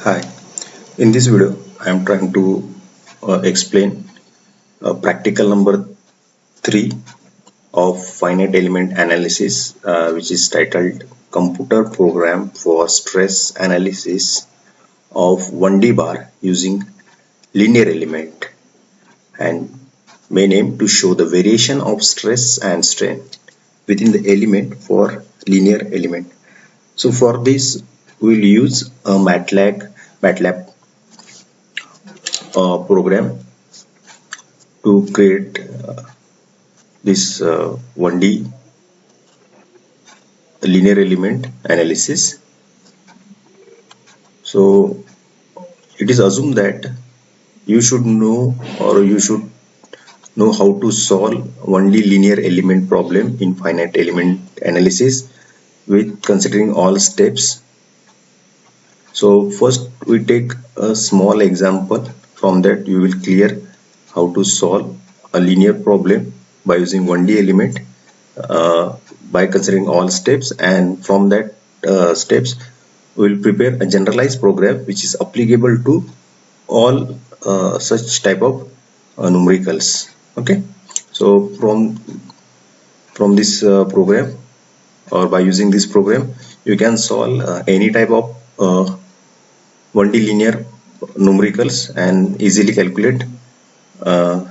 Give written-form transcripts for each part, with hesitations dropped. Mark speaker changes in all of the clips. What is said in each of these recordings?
Speaker 1: Hi, in this video I am trying to explain practical number 3 of finite element analysis, which is titled Computer Program for Stress Analysis of 1D bar using linear element, and main aim to show the variation of stress and strain within the element for linear element. So for this we will use a MATLAB program to create this 1D linear element analysis. So it is assumed that you should know, or you should know how to solve 1D linear element problem in finite element analysis with considering all steps. So first we take a small example. From that you will clear how to solve a linear problem by using 1D element by considering all steps, and from that steps we will prepare a generalized program which is applicable to all such type of numericals. Okay, so from this program, or by using this program, you can solve any type of 1D linear numericals and easily calculate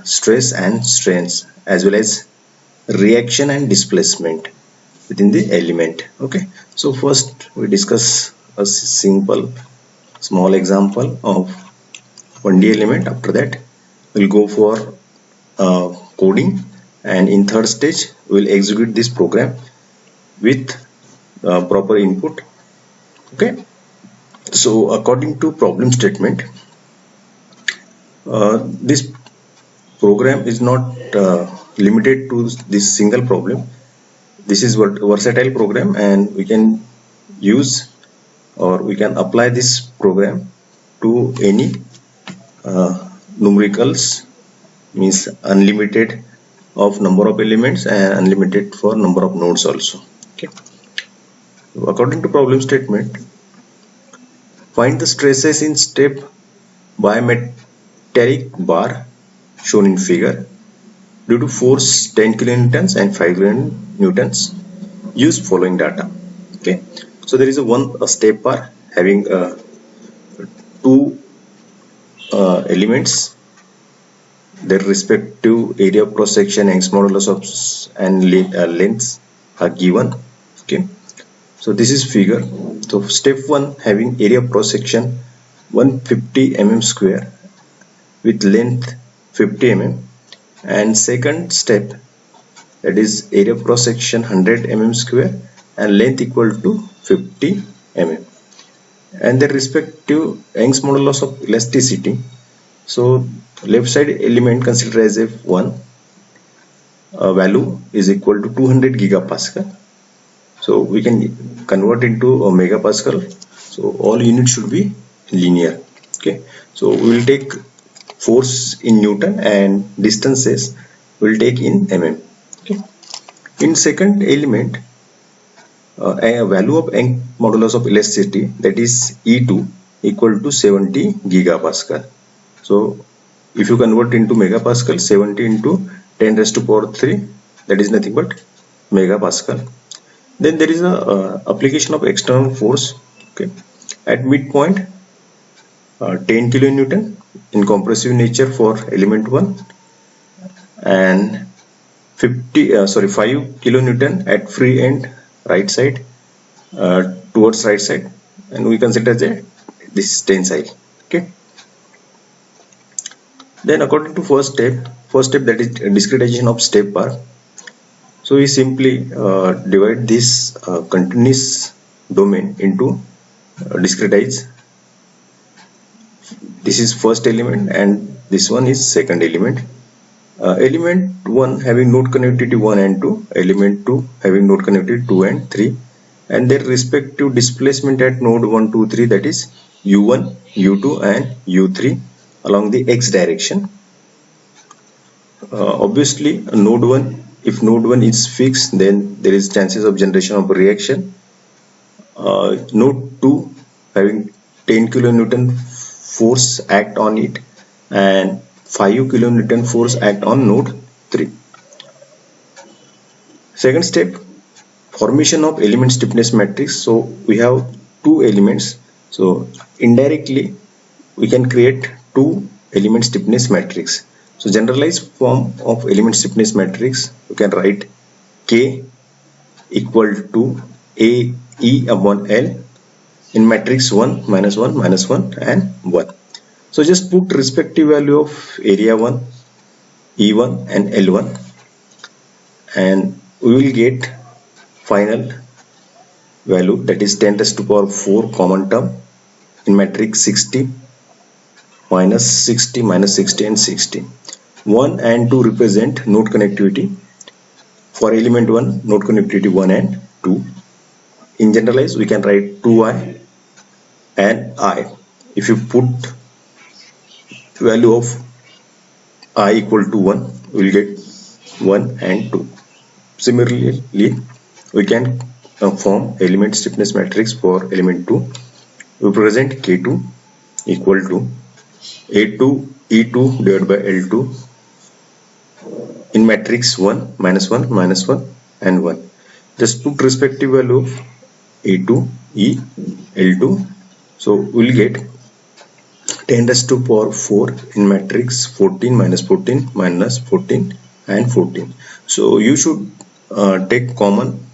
Speaker 1: stress and strains as well as reaction and displacement within the element. Okay, so first we discuss a simple small example of 1D element. After that we'll go for coding, and in third stage we'll execute this program with proper input. Okay, so according to problem statement, this program is not limited to this single problem. This is what versatile program, and we can use, or we can apply this program to any numericals, means unlimited of number of elements and unlimited for number of nodes also. Okay, so according to problem statement, find the stresses in step bimetallic bar shown in figure due to force 10 kilonewtons and 5 kilonewtons. Use following data. Okay, so there is a step bar having two elements. Their respective area of cross section, Young's modulus of and lengths are given. Okay, so this is figure. So step 1 having area of cross section 150 mm square with length 50 mm, and second step, that is area of cross section 100 mm square and length equal to 50 mm, and their respective Young's modulus of elasticity. So left side element considered as F1 value is equal to 200 gigapascal. So we can convert into a megapascal. So all units should be linear. Okay, so we will take force in Newton and distances will take in mm. Okay, in second element, a value of Young's modulus of elasticity, that is E2 equal to 70 gigapascal. So if you convert into megapascal, 70 into 10 raised to power 3, that is nothing but megapascal. Then there is a application of external force. Okay, at midpoint 10 kilonewton in compressive nature for element 1, and 5 kilonewton at free end right side towards right side, and we consider as this tensile. Okay, then according to first step, that is discretization of step bar. So we simply divide this continuous domain into discretize. This is first element and this one is second element. Element 1 having node connectivity 1 and 2, element 2 having node connectivity 2 and 3, and their respective displacement at node 1, 2, 3, that is u1, u2 and u3 along the x direction. Obviously node 1, if node 1 is fixed, then there is chances of generation of reaction. Node 2 having 10 kilonewton force act on it and 5 kilonewton force act on node 3. Second step, formation of element stiffness matrix. So we have two elements, so indirectly we can create two element stiffness matrix. So generalized form of element stiffness matrix, you can write K equal to A E upon L in matrix 1 minus 1 minus 1 and 1. So just put respective value of area 1, E1 and L1 and we will get final value, that is 10 raised to power 4 common term in matrix 60 minus 60 minus 60 and 60. 1 and 2 represent node connectivity. For element 1, node connectivity 1 and 2. In generalize, we can write 2i and I. If you put value of I equal to 1, we will get 1 and 2. Similarly, we can form element stiffness matrix for element 2. We present K2 equal to A2 E2 divided by L2 in matrix 1 minus 1 minus 1 and 1. Just put respective value of A2 E L2. So we will get 10 raised to power 4 in matrix 14 minus 14 minus 14 and 14. So you should take common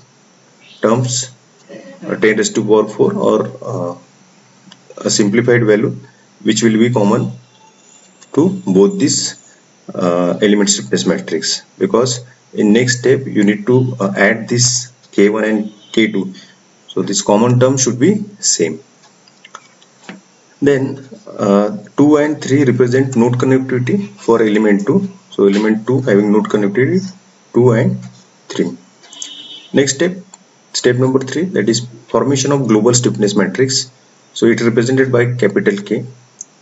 Speaker 1: terms 10 raised to power 4 or a simplified value which will be common to both these element stiffness matrix, because in next step you need to add this K1 and K2, so this common term should be same. Then 2 and 3 represent node connectivity for element 2. So element 2 having node connectivity 2 and 3. Next step number 3, that is formation of global stiffness matrix. So it is represented by capital K.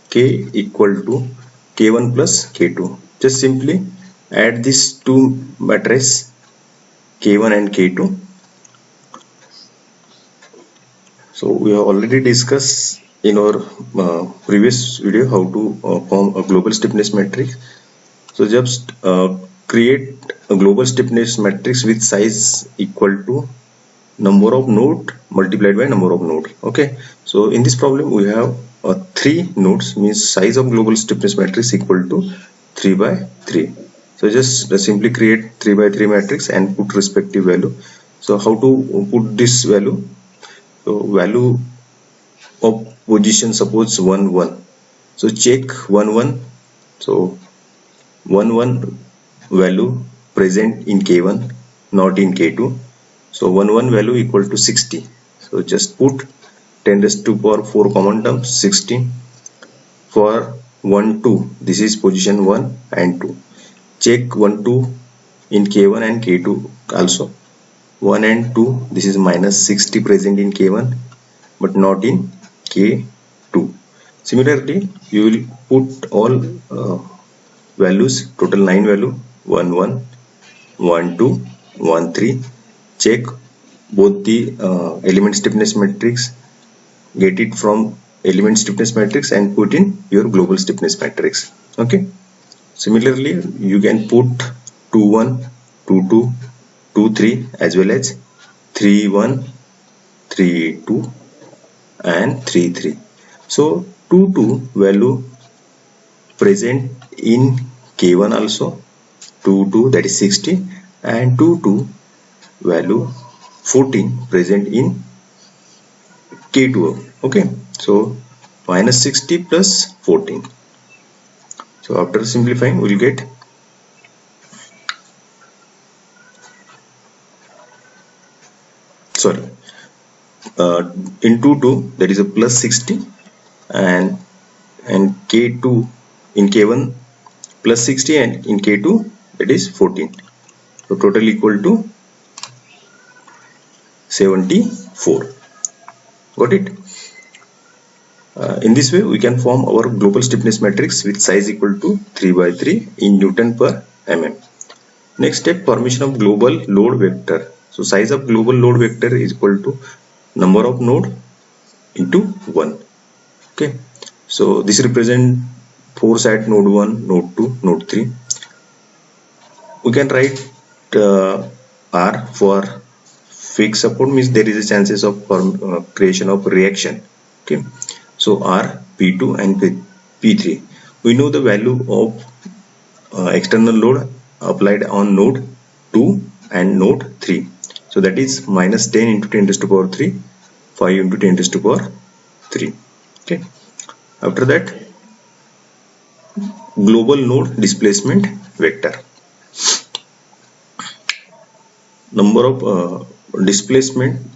Speaker 1: K equal to K1 plus K2. Just simply add these two matrices K1 and K2. So we have already discussed in our previous video how to form a global stiffness matrix. So just create a global stiffness matrix with size equal to number of node multiplied by number of node. Okay, so in this problem we have 3 nodes, means size of global stiffness matrix equal to 3 by 3. So just simply create 3 by 3 matrix and put respective value. So how to put this value? So value of position, suppose 1 1. So check 1 1. So 1 1 value present in K1, not in K2. So 1 1 value equal to 60. So just put 10 raised to power 4 common term 60. For 1 2, this is position 1 and 2. Check 1 2 in K1 and K2 also. 1 and 2, this is minus 60 present in K1 but not in K2. Similarly, you will put all values, total 9 value, 1 1, 1 2, 1 3. Check both the element stiffness matrix, get it from element stiffness matrix and put in your global stiffness matrix. Okay. Similarly, you can put 2 1, 2 2, 2 3 as well as 3 1, 3 2 and 3 3. So 2 2 value present in K1 also, 2 2 that is 60, and 2 2 value 14 present in K2. Okay, so minus 60 plus 14. So after simplifying we will get in 2 2 that is a plus 60 and K2 in K1 plus 60 and in K2 that is 14. So total equal to 74. Got it? In this way we can form our global stiffness matrix with size equal to 3 by 3 in Newton per mm. Next step, formation of global load vector. So size of global load vector is equal to number of node into 1. Okay, so this represent force at node 1, node 2, node 3. We can write R for fixed support, means there is a chances of creation of reaction. Okay, so R, P2 and P3. We know the value of external load applied on node 2 and node 3. So that is minus 10 into 10 raised to power 3, 5 into 10 raised to power 3. Okay. After that, global node displacement vector. Number of displacement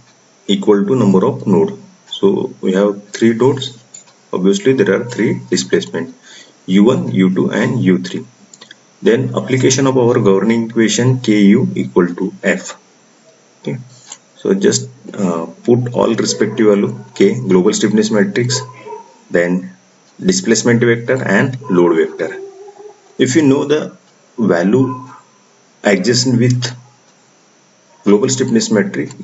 Speaker 1: equal to number of node. So we have 3 nodes. Obviously there are 3 displacement, U1, U2 and U3. Then application of our governing equation Ku equal to F. Okay. So just put all respective value K, global stiffness matrix, then displacement vector and load vector. If you know the value adjacent with global stiffness matrix,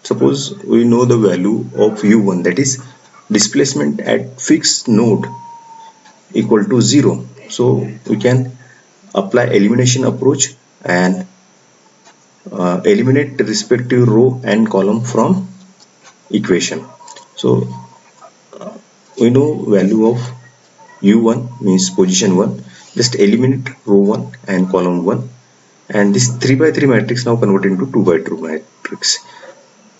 Speaker 1: suppose we know the value of U1, that is displacement at fixed node, equal to 0. So we can apply elimination approach and eliminate the respective row and column from equation. So we know value of U1 means position 1, just eliminate row 1 and column 1, and this 3 by 3 matrix now convert into 2 by 2 matrix.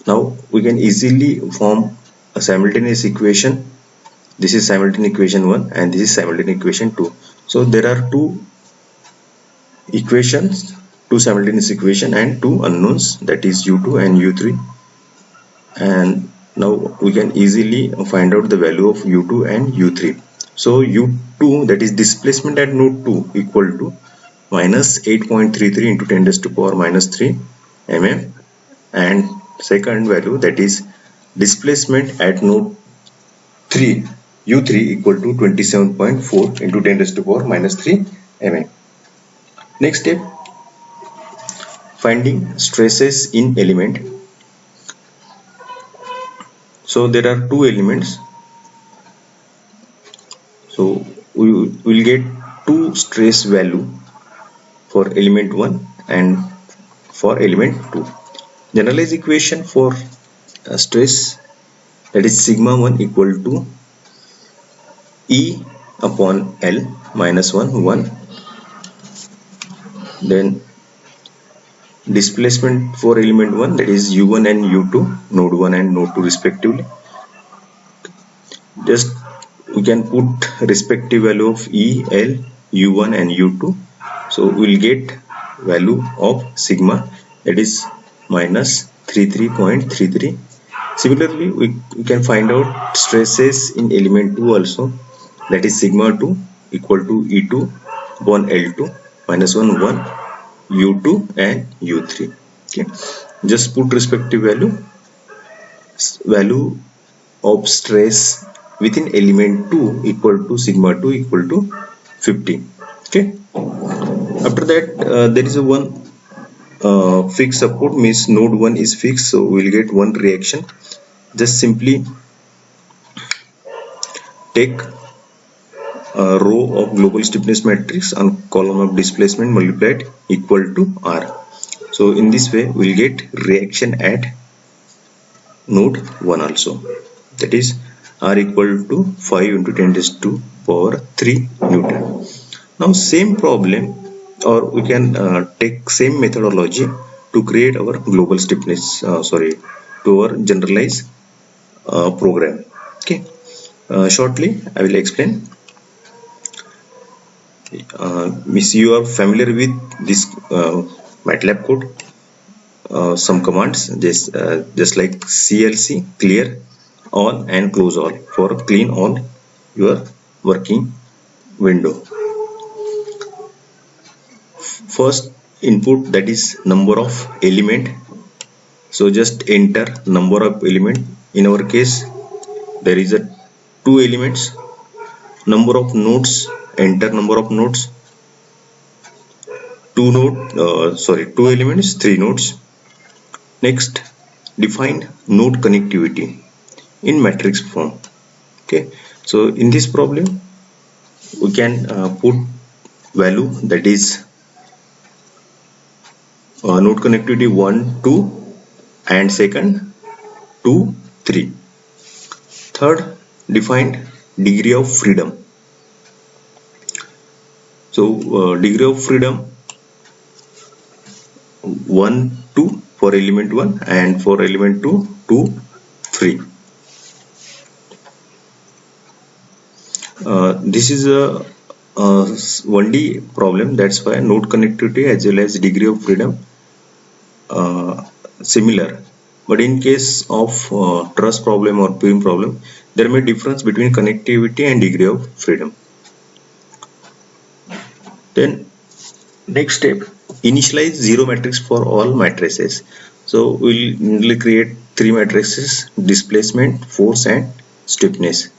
Speaker 1: Now we can easily form a simultaneous equation. This is simultaneous equation 1 and this is simultaneous equation 2. So there are two equations, two simultaneous equation and two unknowns, that is U2 and U3, and now we can easily find out the value of U2 and U3. So U2, that is displacement at node 2, equal to minus 8.33 into 10 raised to power minus 3 mm, and second value, that is displacement at node 3, U3, equal to 27.4 into 10 raised to power minus 3 mm. Next step, finding stresses in element. So there are two elements, so we will get two stress value for element 1 and for element 2. Generalized equation for stress, that is sigma 1 equal to E upon L minus 1. Then displacement for element 1, that is U1 and U2, node 1 and node 2 respectively. Just we can put respective value of E, L, U1 and U2. So we will get value of sigma, that is minus 33.33. Similarly, we can find out stresses in element 2 also, that is sigma 2 equal to E2 upon L2 minus 1, U2 and U3. Okay, just put respective value of stress within element 2 equal to sigma 2 equal to 50. Okay, after that there is a one fixed support, means node 1 is fixed, so we will get one reaction. Just simply take a row of global stiffness matrix and column of displacement multiplied equal to R. So in this way we will get reaction at node 1 also, that is R equal to 5 into 10 raised to power 3 Newton. Now same problem, or we can take same methodology to create our global stiffness, to our generalized program. Okay, shortly I will explain. Miss, you are familiar with this MATLAB code, some commands, just like CLC, clear all and close all, for clean all your working window. First input, that is number of element, so just enter number of element. In our case there is a 2 elements. Number of nodes, enter number of nodes, 2 elements, 3 nodes. Next, define node connectivity in matrix form. Okay, So in this problem we can put value, that is node connectivity 1 2, and second 2 3. Third, defined degree of freedom. So degree of freedom 1 2 for element 1, and for element 2 2 3. This is a 1D problem, that's why node connectivity as well as degree of freedom similar. But in case of truss problem or PIM problem, there may be difference between connectivity and degree of freedom. Then next step, initialize zero matrix for all matrices. So we'll create three matrices: displacement, force, and stiffness.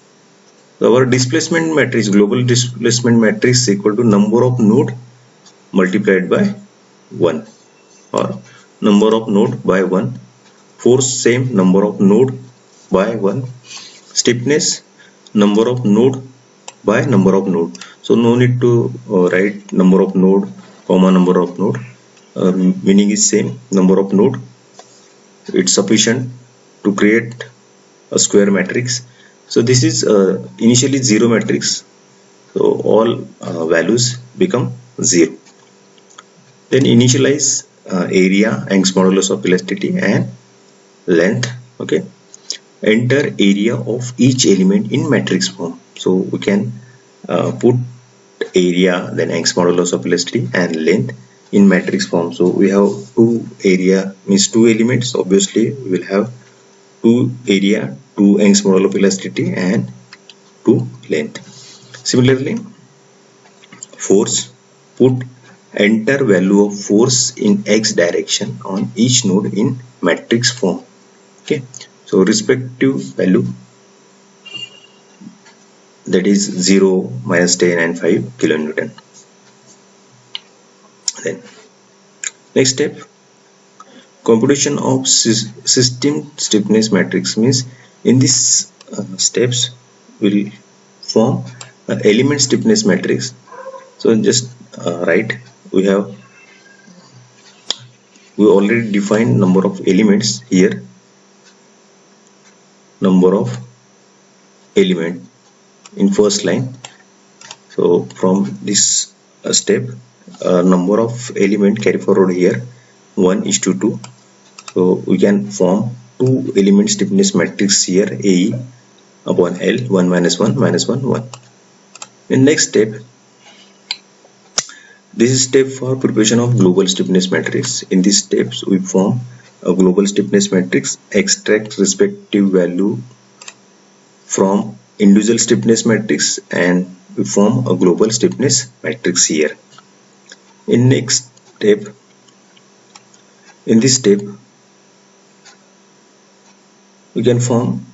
Speaker 1: So our displacement matrix, global displacement matrix, is equal to number of node multiplied by 1, or number of node by 1. Force, same, number of node by 1. Stiffness, number of node by number of node. So no need to write number of node comma number of node. Meaning is same, number of node. It's sufficient to create a square matrix. So this is initially zero matrix, so all values become 0. Then initialize area, Young's modulus of elasticity, and length. Okay, enter area of each element in matrix form. So we can put area, then Young's modulus of elasticity, and length in matrix form. So we have two area, means two elements. Obviously we will have two area, two Young's modulus of elasticity, and two length. Similarly, force, put enter value of force in x direction on each node in matrix form. Okay, so respective value, that is 0, -10, and 5 kilonewton. Then next step, computation of system stiffness matrix, means in these steps will form element stiffness matrix. So just write, we already defined number of elements here, number of element in first line. So from this step, number of element carry forward here 1:2. So we can form two element stiffness matrix here, AE upon L, 1 minus 1 minus 1 1. In next step, this is step for preparation of global stiffness matrix. In these steps we form a global stiffness matrix, extract respective value from individual stiffness matrix, and we form a global stiffness matrix here. In next step, in this step we can form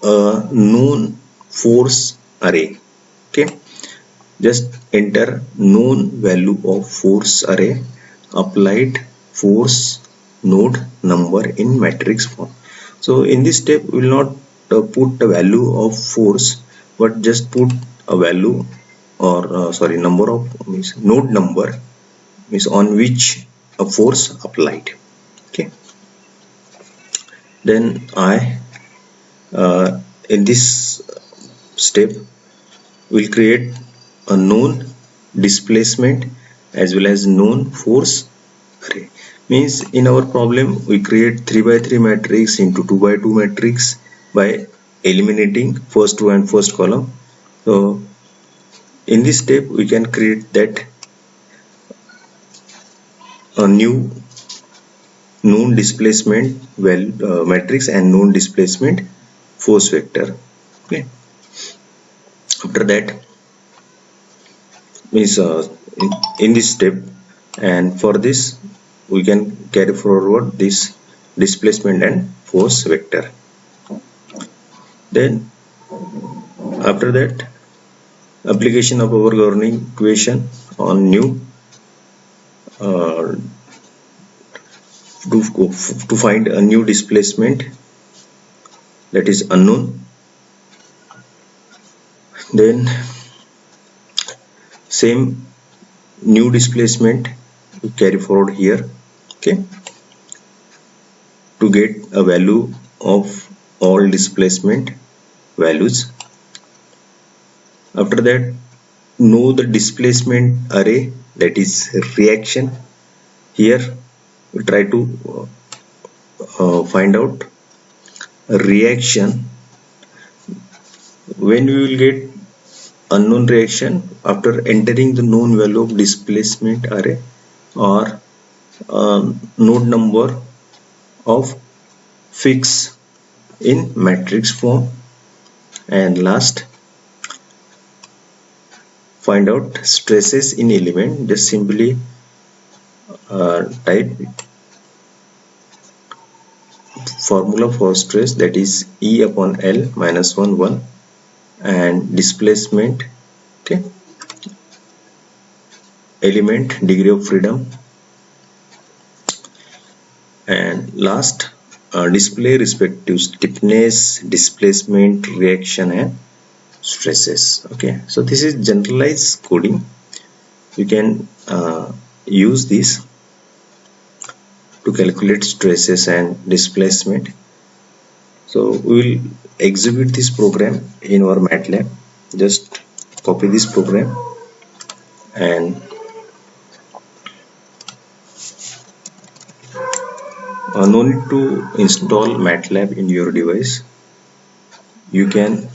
Speaker 1: a known force array. Okay, just enter known value of force array, applied force node number in matrix form. So in this step we will not put a value of force, but just put a value, or number of, means node number, means on which a force applied. Okay, then in this step will create a known displacement as well as known force array. Means in our problem we create 3 by 3 matrix into 2 by 2 matrix by eliminating first row and first column. So in this step we can create that a new known displacement matrix and known displacement force vector. Okay, after that means in this step, and for this we can carry forward this displacement and force vector. Then after that, application of our governing equation on new to find a new displacement that is unknown. Then same new displacement you carry forward here, okay, to get a value of all displacement values. After that, know the displacement array, that is reaction. Here we try to find out a reaction when we will get unknown reaction after entering the known value of displacement array, or node number of fix in matrix form. And last, find out stresses in element. Just simply type formula for stress, that is E upon L minus 1 1, and displacement, okay, element degree of freedom, and last display respective stiffness, displacement, reaction and stresses. Okay, so this is generalized coding. You can use this to calculate stresses and displacement. So we will execute this program in our MATLAB. Just copy this program and no need to install MATLAB in your device. You can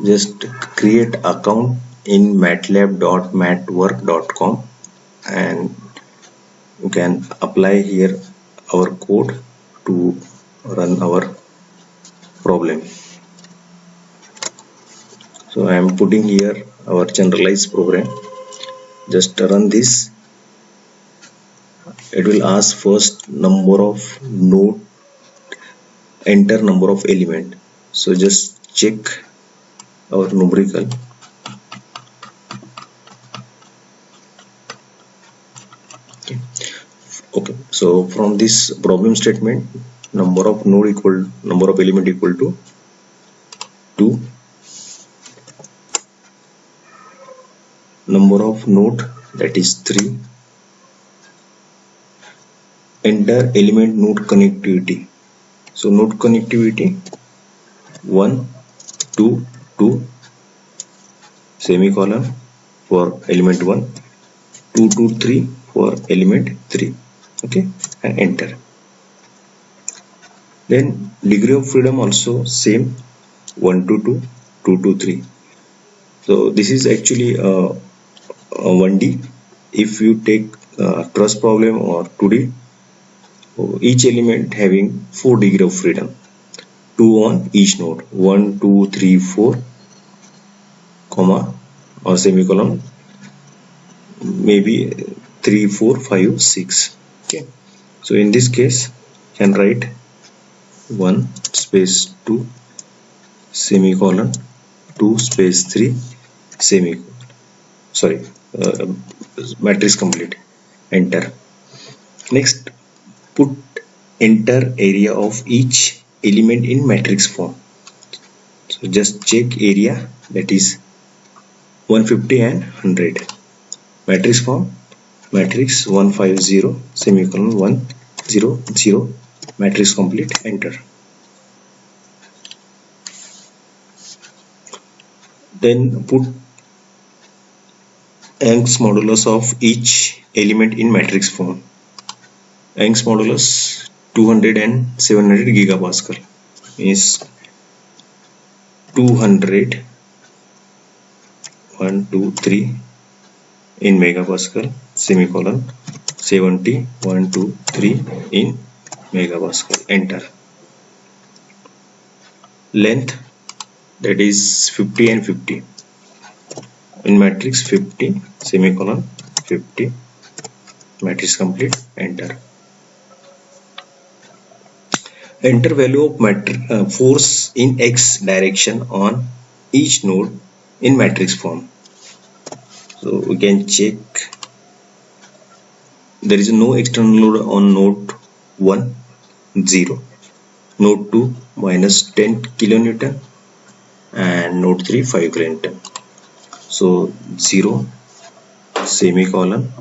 Speaker 1: just create account in matlab.matwork.com and you can apply here our code to run our problem. So I am putting here our generalized program. Just run this. It will ask first number of node, enter number of element. So just check our numerical. Okay, so from this problem statement, number of node equal number of element equal to 2, number of node, that is 3, enter element node connectivity. So node connectivity 1 2 2 semicolon for element 1, 2 2 3 for element 3. Okay, and enter. Then degree of freedom also same, 1 to 2, 2 to 3. So this is actually a 1D. If you take cross problem or 2D, each element having 4 degree of freedom, 2 on each node, 1 2 3 4 comma or semicolon, maybe 3 4 5 6. Okay, so in this case you can write 1 space 2 semicolon 2 space 3 semicolon, sorry, matrix complete, enter. Next, put enter area of each element in matrix form. So just check area, that is 150 and 100. Matrix form, matrix 150 semicolon 100, matrix complete, enter. Then put Young's modulus of each element in matrix form. Young's modulus 200 and 700 gigapascal is 200 1 2 3 in megapascal semicolon 70 1 2 3 in megapascal, enter. Length, that is 50 and 50 in matrix 50 semicolon 50, matrix complete, enter. Enter value of force in x direction on each node in matrix form. So we can check, there is no external load on node 1 0, node 2 minus 10 kilonewton, and node 3 5 kilonewton. So 0 semicolon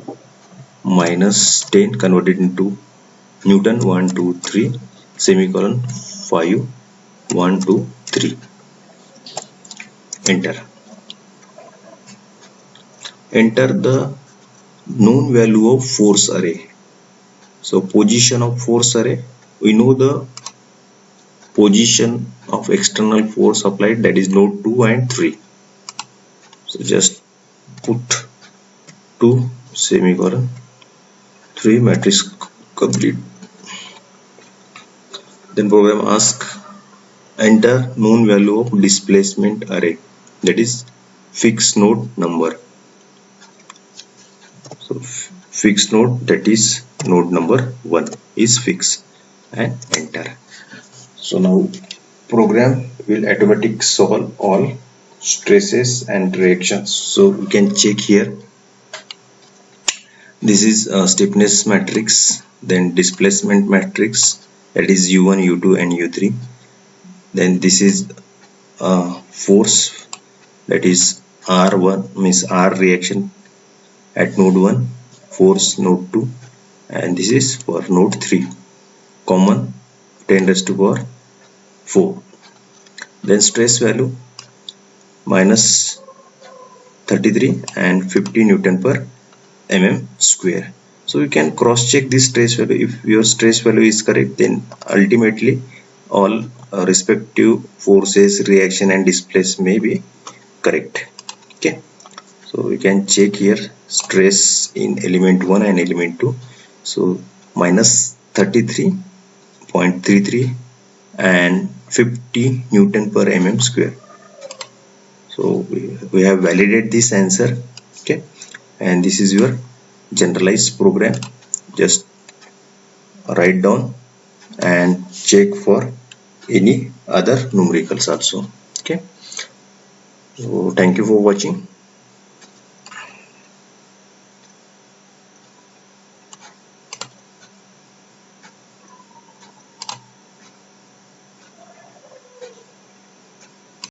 Speaker 1: minus 10 converted into Newton 1 2 3 semicolon 5 1 2 3. Enter. Enter the known value of force array. So position of force array, we know the position of external force applied, that is node 2 and 3. So just put 2 semicolon 3 matrix complete. Then program ask enter known value of displacement array, that is fixed node number. So fixed node, that is node number 1 is fixed, and enter. So now program will automatically solve all stresses and reactions. So we can check here. This is a stiffness matrix, then displacement matrix, that is u1 u2 and u3. Then this is force, that is r1 means r reaction at node 1, force node 2, and this is for node 3 common 10 raised to power 4. Then stress value minus 33 and 50 Newton per mm square. So you can cross check this stress value. If your stress value is correct, then ultimately all respective forces, reaction and displacement may be correct. Okay, so we can check here stress in element 1 and element 2. So minus 33.33 and 50 Newton per mm square. So we have validated this answer. Okay, and this is your generalized program. Just write down and check for any other numericals also. Okay, so thank you for watching.